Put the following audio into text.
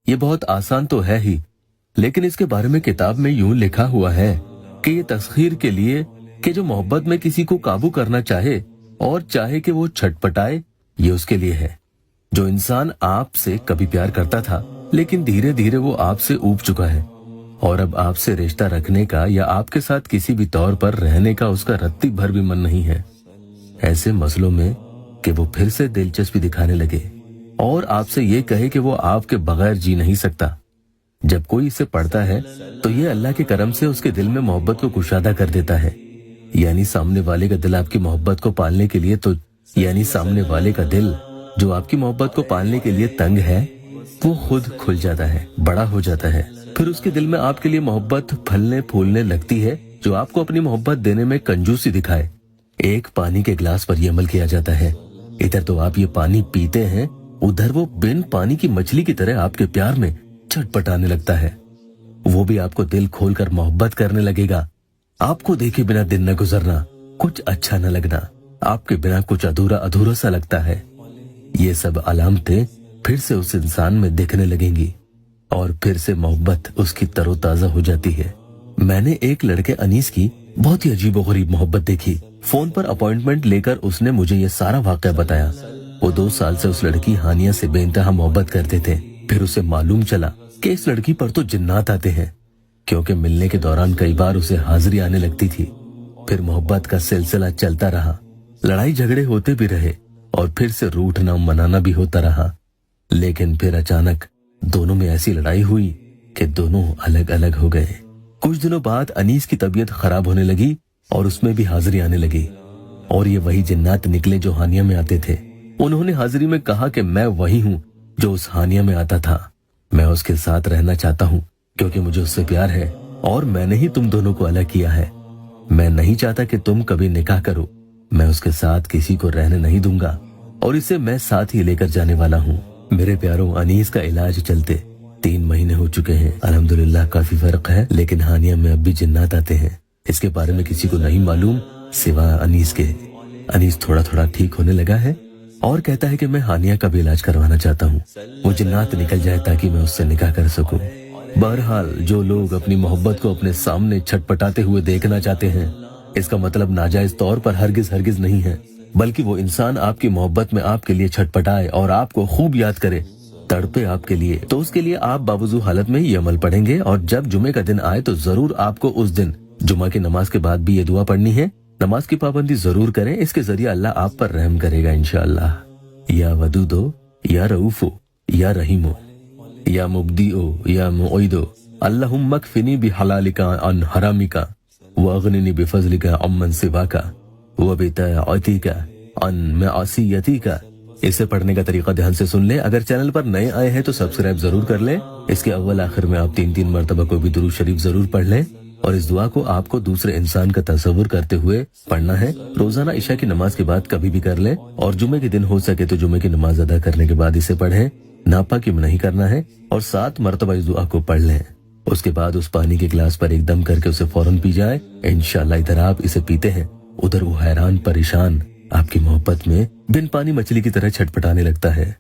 ये बहुत आसान तो है ही, लेकिन इसके बारे में किताब में यूं लिखा हुआ है कि ये तस्खीर के लिए कि जो मोहब्बत में किसी को काबू करना चाहे और चाहे कि वो छटपटाए, ये उसके लिए है। जो इंसान आपसे कभी प्यार करता था लेकिन धीरे धीरे वो आपसे ऊब चुका है और अब आपसे रिश्ता रखने का या आपके साथ किसी भी तौर पर रहने का उसका रत्ती भर भी मन नहीं है। ऐसे मसलों में कि वो फिर से दिलचस्पी दिखाने लगे और आपसे ये कहे कि वो आपके बगैर जी नहीं सकता। जब कोई इसे पढ़ता है तो ये अल्लाह के करम से उसके दिल में मोहब्बत को कुशादा कर देता है। यानी सामने वाले का दिल आपकी मोहब्बत को पालने के लिए सामने वाले का दिल जो आपकी मोहब्बत को पालने के लिए तंग है, वो खुद खुल जाता है, बड़ा हो जाता है। फिर उसके दिल में आपके लिए मोहब्बत फलने फूलने लगती है, जो आपको अपनी मोहब्बत देने में कंजूसी दिखाए। एक पानी के गिलास पर यह अमल किया जाता है। इधर तो आप ये पानी पीते हैं, उधर वो बिन पानी की मछली की तरह आपके प्यार में छटपटाने लगता है। वो भी आपको दिल खोलकर मोहब्बत करने लगेगा। आपको देखे बिना दिन न गुजरना, कुछ अच्छा न लगना, आपके बिना कुछ अधूरा अधूरा सा लगता है। ये सब अलामतें फिर से उस इंसान में दिखने लगेंगी और फिर से मोहब्बत उसकी तरोताजा हो जाती है। मैंने एक लड़के अनीस की बहुत ही अजीबोगरीब मोहब्बत देखी। फोन पर अपॉइंटमेंट लेकर उसने मुझे ये सारा वाकया बताया। वो 2 साल से उस लड़की हानिया से बेइंतहा मोहब्बत करते थे। फिर उसे मालूम चला कि इस लड़की पर तो जिन्नात आते हैं, क्योंकि मिलने के दौरान कई बार उसे हाजिरी आने लगती थी। फिर मोहब्बत का सिलसिला चलता रहा, लड़ाई झगड़े होते भी रहे और फिर से रूठना मनाना भी होता रहा। लेकिन फिर अचानक दोनों में ऐसी लड़ाई हुई कि दोनों अलग अलग हो गए। कुछ दिनों बाद अनीस की तबीयत खराब होने लगी और उसमें भी हाजिरी आने लगी और ये वही जिन्नात निकले जो हानिया में आते थे। उन्होंने हाजिरी में कहा कि मैं वही हूँ जो उस हानिया में आता था। मैं उसके साथ रहना चाहता हूँ क्योंकि मुझे उससे प्यार है और मैंने ही तुम दोनों को अलग किया है। मैं नहीं चाहता कि तुम कभी निकाह करो। मैं उसके साथ किसी को रहने नहीं दूंगा और इसे मैं साथ ही लेकर जाने वाला हूँ। मेरे प्यारों, अनीस का इलाज चलते 3 महीने हो चुके हैं। अल्हम्दुलिल्लाह काफी फर्क है, लेकिन हानिया में अब भी जिन्नात आते हैं। इसके बारे में किसी को नहीं मालूम सिवा अनीस के। अनीस थोड़ा थोड़ा ठीक होने लगा है और कहता है कि मैं हानिया का भी इलाज करवाना चाहता हूँ, वो जिन्नात निकल जाए ताकि मैं उससे निकाह कर सकूं। बहरहाल, जो लोग अपनी मोहब्बत को अपने सामने छटपटाते हुए देखना चाहते हैं, इसका मतलब नाजायज तौर पर हरगिज हरगिज नहीं है, बल्कि वो इंसान आपकी मोहब्बत में आपके लिए छटपटाए और आपको खूब याद करे, तड़पे आपके लिए, तो उसके लिए आप बावजू हालत में ये अमल पढ़ेंगे। और जब जुमे का दिन आए तो जरूर आपको उस दिन जुमा की नमाज के बाद भी ये दुआ पढ़नी है। नमाज की पाबंदी जरूर करें, इसके जरिए अल्लाह आप पर रहम करेगा इंशाअल्लाह। या वदूदो, या रऊफो, या रहीमो, या मुब्दिओ, या मुईदो, अल्लाहुम्मा कफिनी बिहलालिका अन हरामिका वअगनिनी बिफज़लिका अम्मन सिवाका वबिताअतीका अन मअसियतिका। इसे पढ़ने का तरीका ध्यान से सुन ले। अगर चैनल पर नए आए हैं तो सब्सक्राइब जरूर कर ले। इसके अव्वल आखिर में आप 3-3 मरतबा कोई भी दुरूद शरीफ जरूर पढ़ लें और इस दुआ को आपको दूसरे इंसान का तस्वुर करते हुए पढ़ना है। रोजाना इशा की नमाज के बाद कभी भी कर लें और जुमे के दिन हो सके तो जुमे की नमाज अदा करने के बाद इसे पढ़ें। नापाकी में नहीं करना है और 7 मरतबा इस दुआ को पढ़ लें। उसके बाद उस पानी के गिलास पर एकदम करके उसे फौरन पी जाए। इंशाअल्लाह इधर आप इसे पीते हैं, उधर वो हैरान परेशान आपकी मोहब्बत में बिन पानी मछली की तरह छटपटाने लगता है।